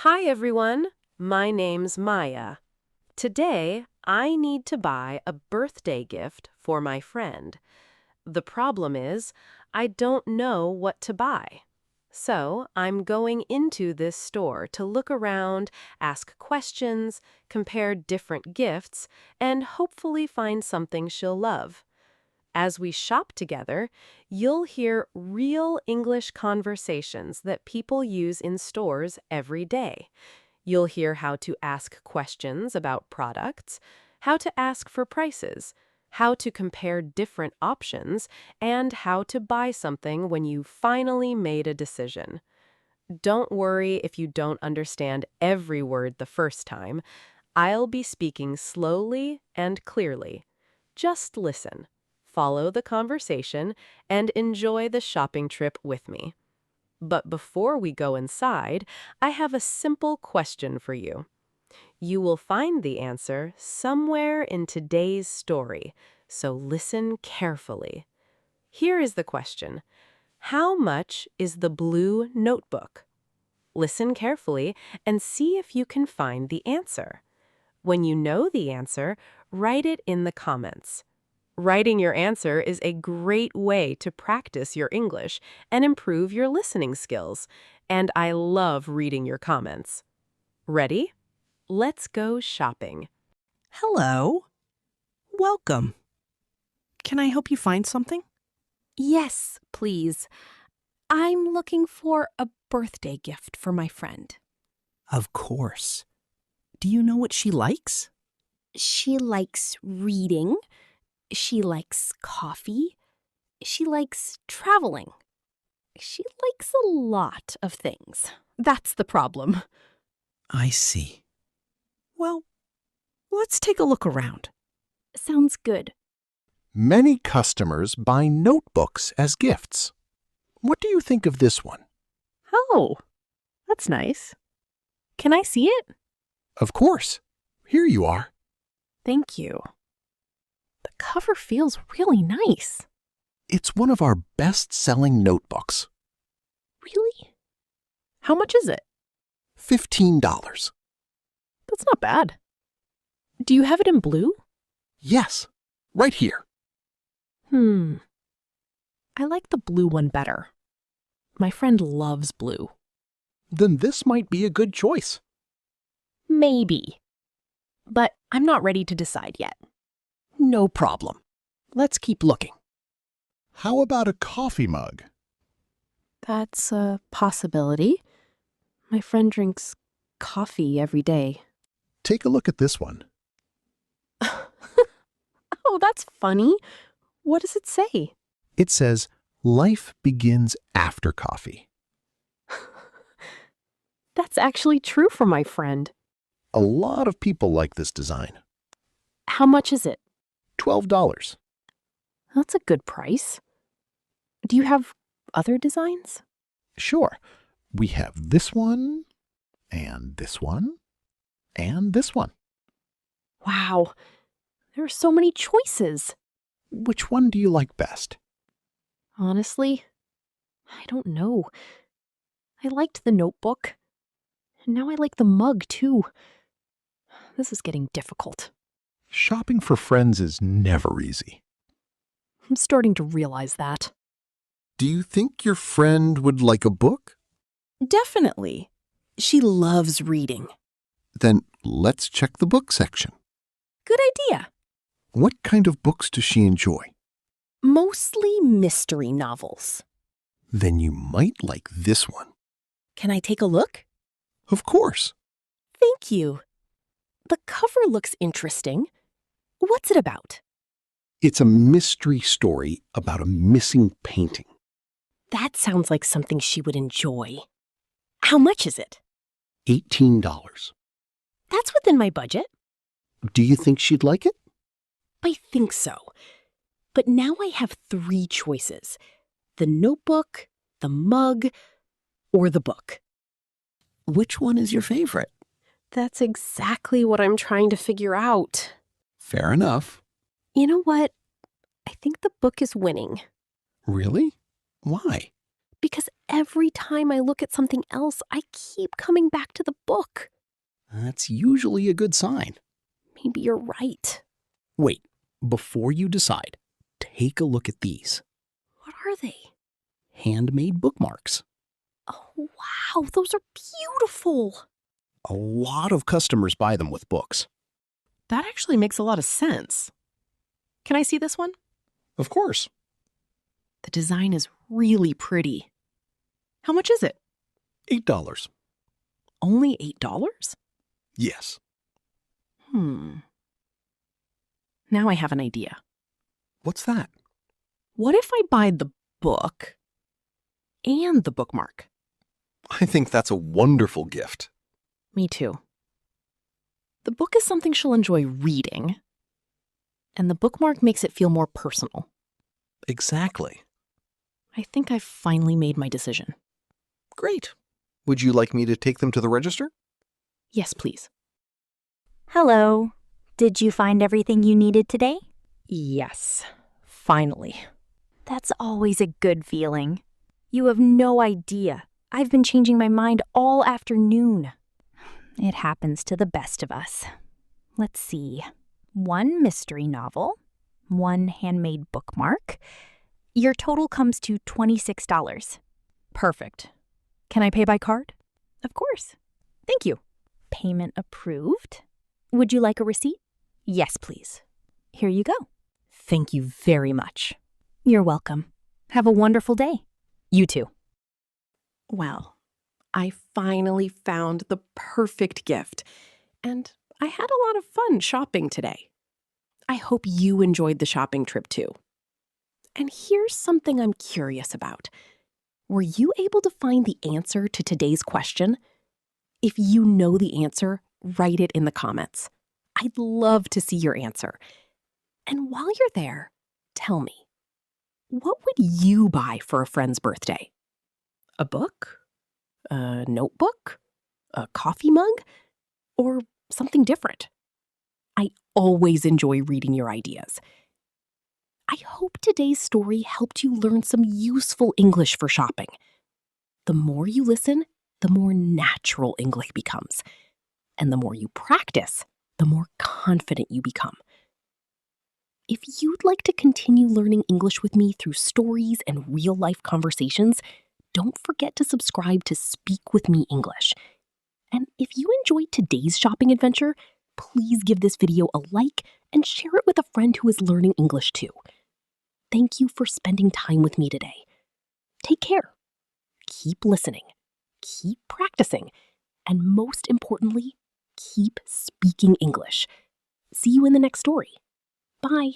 Hi everyone, my name's Maya. Today, I need to buy a birthday gift for my friend. The problem is, I don't know what to buy. So, I'm going into this store to look around, ask questions, compare different gifts, and hopefully find something she'll love. As we shop together, you'll hear real English conversations that people use in stores every day. You'll hear how to ask questions about products, how to ask for prices, how to compare different options, and how to buy something when you finally made a decision. Don't worry if you don't understand every word the first time. I'll be speaking slowly and clearly. Just listen, follow the conversation, and enjoy the shopping trip with me. But before we go inside, I have a simple question for you. You will find the answer somewhere in today's story, so listen carefully. Here is the question. How much is the blue notebook? Listen carefully and see if you can find the answer. When you know the answer, write it in the comments. Writing your answer is a great way to practice your English and improve your listening skills, and I love reading your comments. Ready? Let's go shopping. Hello. Welcome. Can I help you find something? Yes, please. I'm looking for a birthday gift for my friend. Of course. Do you know what she likes? She likes reading. She likes coffee. She likes traveling. She likes a lot of things. That's the problem. I see. Well, let's take a look around. Sounds good. Many customers buy notebooks as gifts. What do you think of this one? Oh, that's nice. Can I see it? Of course. Here you are. Thank you. The cover feels really nice. It's one of our best-selling notebooks. Really? How much is it? $15. That's not bad. Do you have it in blue? Yes, right here. I like the blue one better. My friend loves blue. Then this might be a good choice. Maybe. But I'm not ready to decide yet. No problem. Let's keep looking. How about a coffee mug? That's a possibility. My friend drinks coffee every day. Take a look at this one. Oh, that's funny. What does it say? It says, "Life begins after coffee." That's actually true for my friend. A lot of people like this design. How much is it? $12. That's a good price. Do you have other designs? Sure. We have this one, and this one, and this one. Wow, there are so many choices. Which one do you like best? Honestly, I don't know. I liked the notebook, and now I like the mug too. This is getting difficult. Shopping for friends is never easy. I'm starting to realize that. Do you think your friend would like a book? Definitely. She loves reading. Then let's check the book section. Good idea. What kind of books does she enjoy? Mostly mystery novels. Then you might like this one. Can I take a look? Of course. Thank you. The cover looks interesting. What's it about? It's a mystery story about a missing painting. That sounds like something she would enjoy. How much is it? $18. That's within my budget. Do you think she'd like it? I think so. But now I have 3 choices. The notebook, the mug, or the book. Which one is your favorite? That's exactly what I'm trying to figure out. Fair enough. You know what? I think the book is winning. Really? Why? Because every time I look at something else, I keep coming back to the book. That's usually a good sign. Maybe you're right. Wait, before you decide, take a look at these. What are they? Handmade bookmarks. Oh, wow, those are beautiful. A lot of customers buy them with books. That actually makes a lot of sense. Can I see this one? Of course. The design is really pretty. How much is it? $8. Only $8? Yes. Now I have an idea. What's that? What if I buy the book and the bookmark? I think that's a wonderful gift. Me too. The book is something she'll enjoy reading, and the bookmark makes it feel more personal. Exactly. I think I've finally made my decision. Great. Would you like me to take them to the register? Yes, please. Hello. Did you find everything you needed today? Yes, finally. That's always a good feeling. You have no idea. I've been changing my mind all afternoon. It happens to the best of us. Let's see. 1 mystery novel, 1 handmade bookmark. Your total comes to $26. Perfect. Can I pay by card? Of course. Thank you. Payment approved. Would you like a receipt? Yes, please. Here you go. Thank you very much. You're welcome. Have a wonderful day. You too. Well, I finally found the perfect gift, and I had a lot of fun shopping today. I hope you enjoyed the shopping trip too. And here's something I'm curious about. Were you able to find the answer to today's question? If you know the answer, write it in the comments. I'd love to see your answer. And while you're there, tell me, what would you buy for a friend's birthday? A book? A notebook? A coffee mug? Or something different? I always enjoy reading your ideas. I hope today's story helped you learn some useful English for shopping. The more you listen, the more natural English becomes. And the more you practice, the more confident you become. If you'd like to continue learning English with me through stories and real-life conversations, don't forget to subscribe to Speak With Me English. And if you enjoyed today's shopping adventure, please give this video a like and share it with a friend who is learning English too. Thank you for spending time with me today. Take care. Keep listening. Keep practicing. And most importantly, keep speaking English. See you in the next story. Bye.